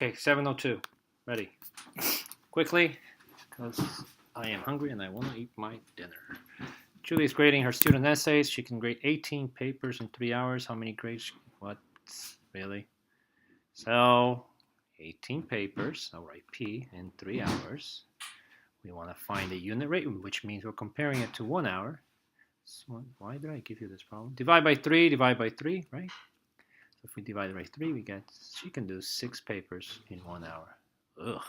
Okay, 7:02. Ready. Quickly, because I am hungry and I want to eat my dinner. Julie's grading her student essays. She can grade 18 papers in 3 hours. How many grades? What? Really? So, 18 papers. I'll write P in 3 hours. We want to find the unit rate, which means we're comparing it to 1 hour. So why did I give you this problem? Divide by 3, right? So if we divide by 3, we get, she can do 6 papers in 1 hour. Ugh.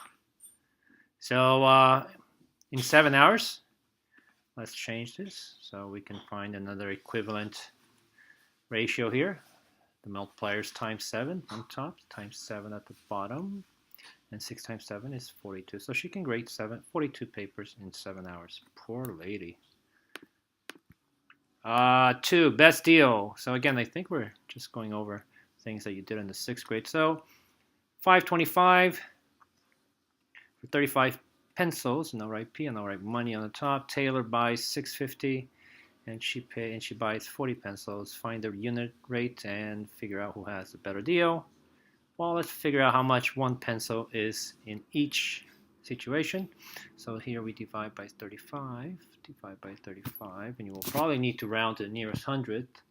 So in 7 hours, let's change this so we can find another equivalent ratio here. The multiplier is times 7 on top, times 7 at the bottom, and 6 times 7 is 42. So she can grade 42 papers in 7 hours. Poor lady. 2, best deal. So again, I think we're just going over things that you did in the 6th grade. So $5.25 for 35 pencils, and I'll write P and I'll write money on the top. Taylor buys $6.50 and she buys 40 pencils. Find the unit rate and figure out who has the better deal. Well, let's figure out how much one pencil is in each situation. So here we divide by 35, and you will probably need to round to the nearest hundredth,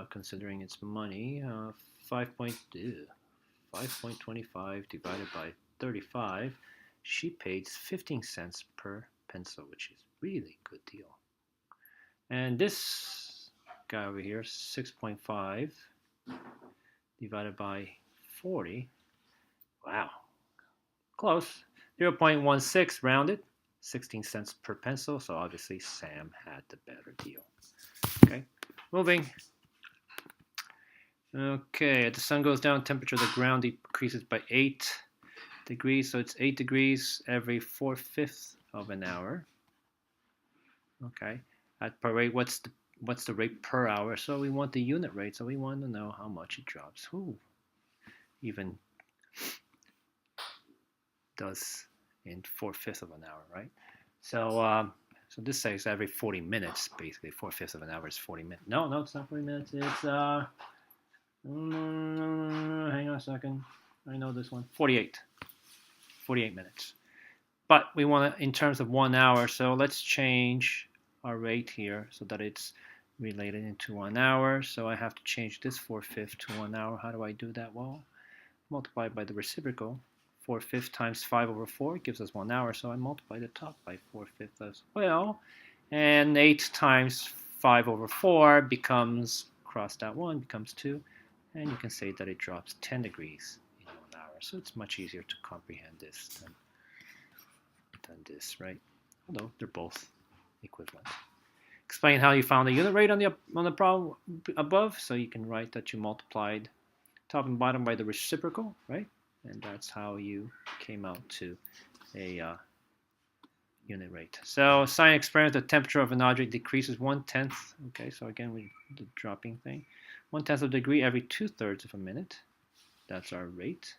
considering it's money. 5.25 divided by 35. She paid 15 cents per pencil, which is really good deal. And this guy over here, 6.5 divided by 40. Wow, close. 0.16 rounded, 16 cents per pencil. So obviously Sam had the better deal. Okay, moving. Okay, as the sun goes down, temperature of the ground decreases by 8 degrees. So it's 8 degrees every 4/5 of an hour. Okay, at per rate, what's the rate per hour? So we want the unit rate. So we want to know how much it drops. Who even does in 4/5 of an hour, right? So so this says every 40 minutes, basically. 4/5 of an hour is 40 minutes. No, it's not 40 minutes. It's hang on a second. I know this one. 48 minutes. But we want it in terms of 1 hour. So let's change our rate here so that it's related into 1 hour. So I have to change this 4/5 to 1 hour. How do I do that? Well, multiply by the reciprocal. 4/5 times 5/4 gives us 1 hour. So I multiply the top by 4/5 as well. And 8 times 5/4 becomes, cross that one, becomes 2. And you can say that it drops 10 degrees in 1 hour. So it's much easier to comprehend this than this, right? Although they're both equivalent. Explain how you found the unit rate on the problem above. So you can write that you multiplied top and bottom by the reciprocal, right? And that's how you came out to a unit rate. So science experiment, the temperature of an object decreases 1/10. Okay, so again, the dropping thing. 1/10 of a degree every 2/3 of a minute. That's our rate.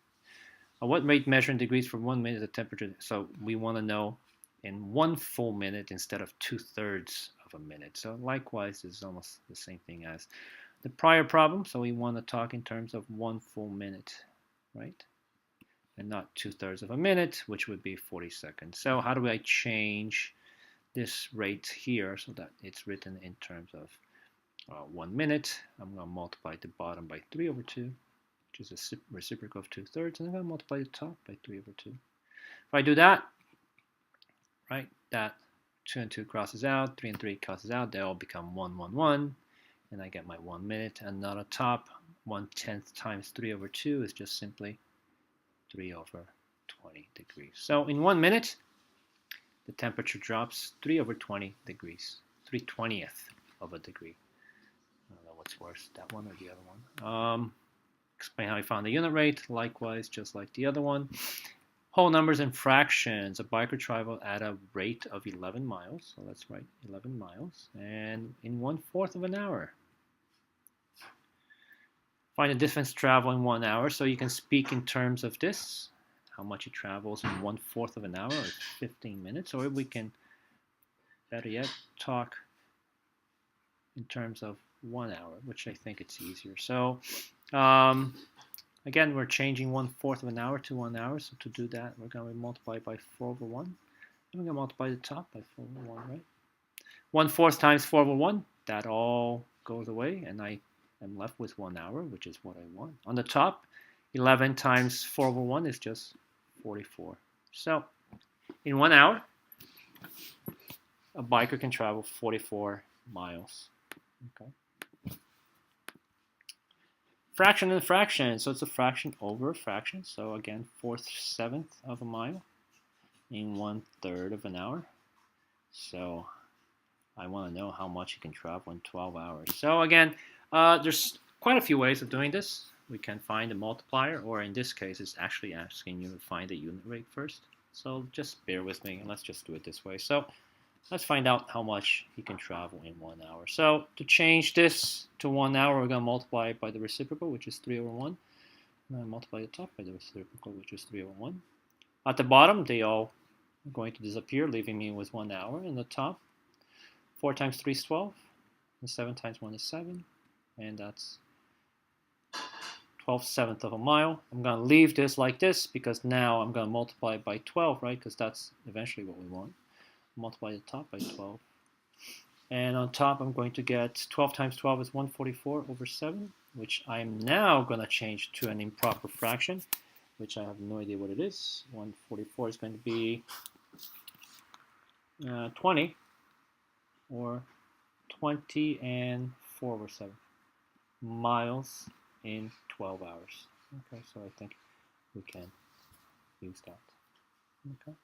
What rate measuring degrees for 1 minute the temperature? So we want to know in 1 full minute instead of 2/3 of a minute. So likewise, this is almost the same thing as the prior problem. So we want to talk in terms of 1 full minute, right? And not 2/3 of a minute, which would be 40 seconds. So how do I change this rate here so that it's written in terms of 1 minute? I'm going to multiply the bottom by 3/2, which is a reciprocal of 2/3, and I'm going to multiply the top by 3/2. If I do that, right, that 2 and 2 crosses out, 3 and 3 crosses out, they all become 1, 1, 1, and I get my 1 minute. And on the top, 1/10 times 3/2 is just simply 3/20 degrees. So in 1 minute, the temperature drops 3/20 degrees, 3/20th of a degree. I don't know what's worse, that one or the other one. Explain how I found the unit rate. Likewise, just like the other one. Whole numbers and fractions. A biker traveled at a rate of 11 miles. So let's write 11 miles. And in 1/4 of an hour. Find the distance travel in 1 hour. So you can speak in terms of this. How much it travels in 1/4 of an hour, or 15 minutes. Or we can, better yet, talk in terms of 1 hour, which I think it's easier. So Again, we're changing 1/4 of an hour to 1 hour. So to do that, we're going to multiply by 4/1. And we're going to multiply the top by 4/1, right? 1/4 times 4/1, that all goes away, and I am left with 1 hour, which is what I want. On the top, 11 times 4/1 is just 44. So in 1 hour, a biker can travel 44 miles. Okay. Fraction and fraction, so it's a fraction over a fraction. So again, 4/7 of a mile in 1/3 of an hour. So I want to know how much you can travel in 12 hours. So again, there's quite a few ways of doing this. We can find a multiplier, or in this case, it's actually asking you to find the unit rate first. So just bear with me, and let's just do it this way. So let's find out how much he can travel in 1 hour. So to change this to 1 hour, we're going to multiply it by the reciprocal, which is 3/1. And then multiply the top by the reciprocal, which is 3/1. At the bottom, they all are going to disappear, leaving me with 1 hour. In the top, 4 times 3 is 12, and 7 times 1 is 7, and that's 12/7 of a mile. I'm going to leave this like this because now I'm going to multiply it by 12, right? Because that's eventually what we want. Multiply the top by 12. And on top, I'm going to get 12 times 12 is 144 over 7, which I'm now going to change to an improper fraction, which I have no idea what it is. 144 is going to be 20, or 20 and 4 over 7 miles in 12 hours. Okay, so I think we can use that. Okay.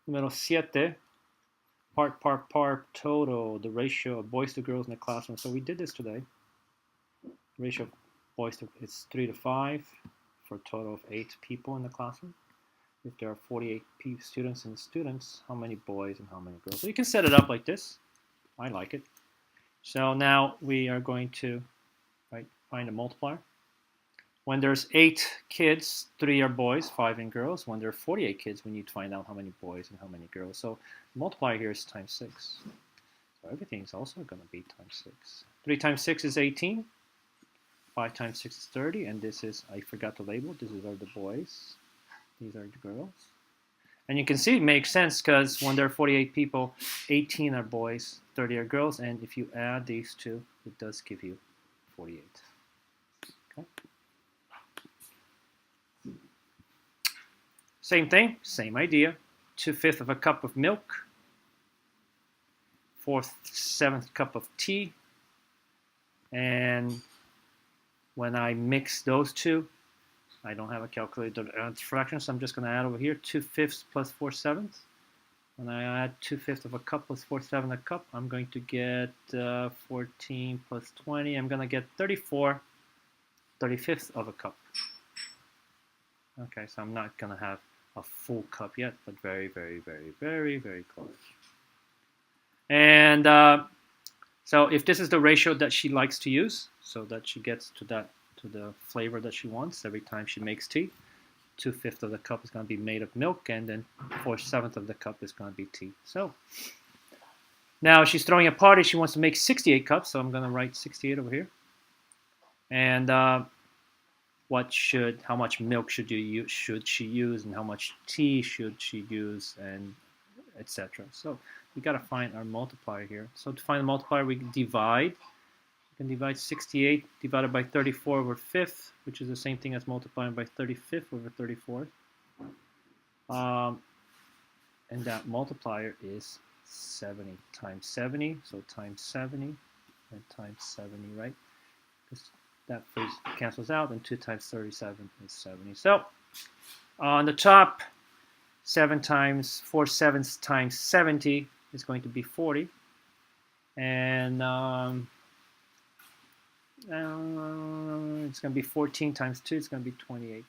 Número 7, part, total, the ratio of boys to girls in the classroom. So we did this today. The ratio of boys to, it's 3 to 5 for a total of 8 people in the classroom. If there are 48 students, how many boys and how many girls? So you can set it up like this. I like it. So now we are going to find a multiplier. When there's 8 kids, 3 are boys, 5 and girls. When there are 48 kids, we need to find out how many boys and how many girls. So the multiplier here is times 6. So everything is also going to be times 6. 3 times 6 is 18. 5 times 6 is 30. And this is, I forgot to label, these are the boys. These are the girls. And you can see it makes sense because when there are 48 people, 18 are boys, 30 are girls. And if you add these two, it does give you 48. Okay. Same thing, same idea. 2/5 of a cup of milk. 4/7 cup of tea. And when I mix those two, I don't have a calculator to add fractions, so I'm just going to add over here 2/5 plus 4/7. When I add 2/5 of a cup plus 4/7 a cup, I'm going to get 14 plus 20. I'm going to get 34 35th of a cup. Okay, so I'm not going to have a full cup yet, but very, very, very, very, very close. And so if this is the ratio that she likes to use, so that she gets to the flavor that she wants every time she makes tea, 2/5 of the cup is going to be made of milk, and then 4/7 of the cup is going to be tea. So now she's throwing a party. She wants to make 68 cups, so I'm going to write 68 over here. And how much milk should she use, and how much tea should she use, and etc. So we got to find our multiplier here. So to find the multiplier, we divide. We can divide 68 divided by 34 over 5th, which is the same thing as multiplying by 35th over 34th. And that multiplier is 70 times 70. So times 70 and times 70, right? Because that phrase cancels out, and 2 times 37 is 70. So on the top, 7 times 4/7 times 70 is going to be 40. And it's going to be 14 times 2, it's going to be 28.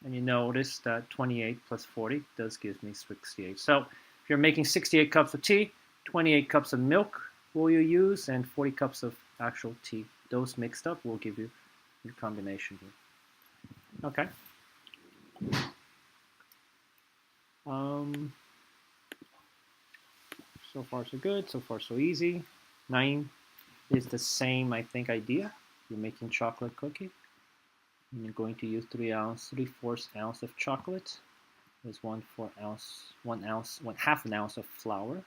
And you notice that 28 plus 40 does give me 68. So if you're making 68 cups of tea, 28 cups of milk will you use, and 40 cups of actual tea. Those mixed up will give you your combination here. Okay. So far so good, so far so easy. 9 is the same, I think, idea. you're making chocolate cookie, and you're going to use 3/4 ounce of chocolate. There's 1/4 ounce, 1/2 an ounce of flour.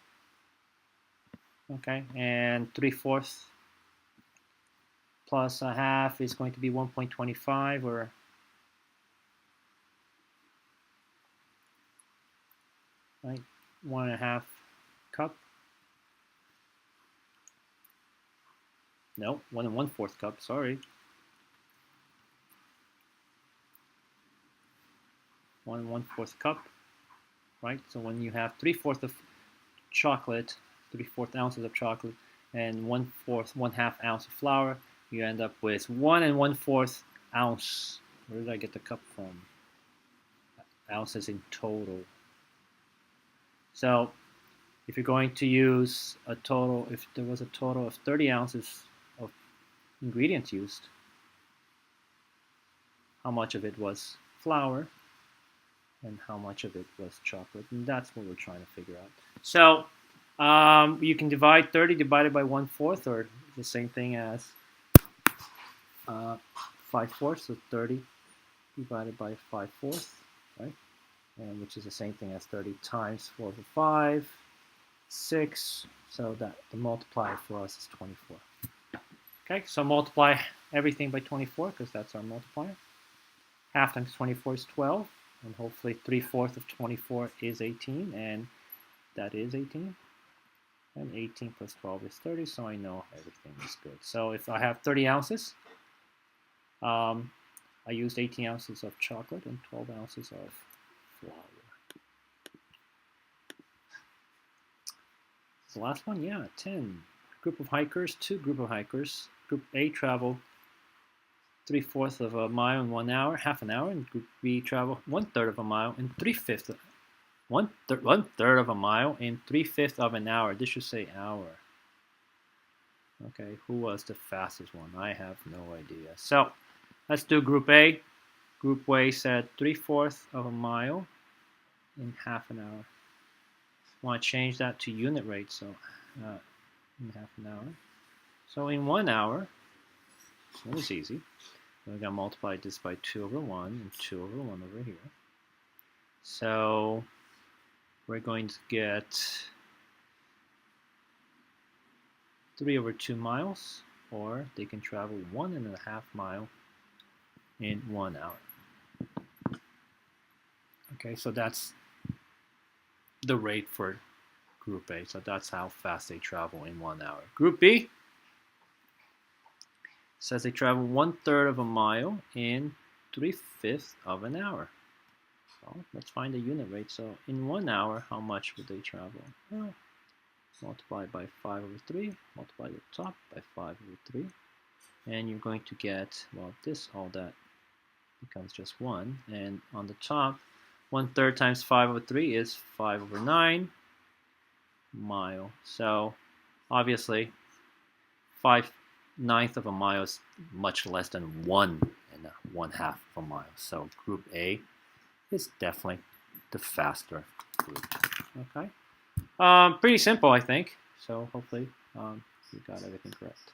Okay, and 3/4 plus a half is going to be 1.25, or right, 1.5 cup. No, 1 1/4 cup. Sorry, 1 1/4 cup. Right. So when you have 3/4 of chocolate, 3/4 ounces of chocolate, and 1/2 ounce of flour, you end up with 1 1/4 ounce. Where did I get the cup from? Ounces in total. So if you're going to use a total, if there was a total of 30 ounces of ingredients used, how much of it was flour and how much of it was chocolate? And that's what we're trying to figure out. So you can divide 30 divided by 1/4, or the same thing as 5/4, so 30 divided by 5/4, right? And which is the same thing as 30 times 4 over 5, 6, so that the multiplier for us is 24. Okay, so multiply everything by 24 because that's our multiplier. Half times 24 is 12, and hopefully 3/4 of 24 is 18, and that is 18. And 18 plus 12 is 30, so I know everything is good. So if I have 30 ounces, I used 18 ounces of chocolate and 12 ounces of flour. The last one, yeah, 10. Group of hikers, 2 group of hikers. Group A travel 3/4 of a mile in 1 hour, half an hour, and Group B travel 1/3 of a mile in 3/5 1/3 of a mile in 3/5 of an hour. This should say hour. Okay, who was the fastest one? I have no idea. So let's do Group A. Group A said 3/4 of a mile in half an hour. I want to change that to unit rate, so in half an hour. So in 1 hour, it was easy. We're going to multiply this by 2 over 1 and 2 over 1 over here. So we're going to get 3 over 2 miles, or they can travel 1.5 miles in 1 hour. Okay, so that's the rate for Group A. So that's how fast they travel in 1 hour. Group B says they travel 1/3 of a mile in 3/5 of an hour. So let's find the unit rate. So in 1 hour, how much would they travel? Well, multiply by 5 over 3, multiply the top by 5 over 3, and you're going to get, well, all that becomes just 1, and on the top, 1/3 times 5 over 3 is 5 over 9 mile. So obviously 5/9 of a mile is much less than 1.5 of a mile. So Group A is definitely the faster group. Okay, pretty simple, I think. So hopefully you got everything correct.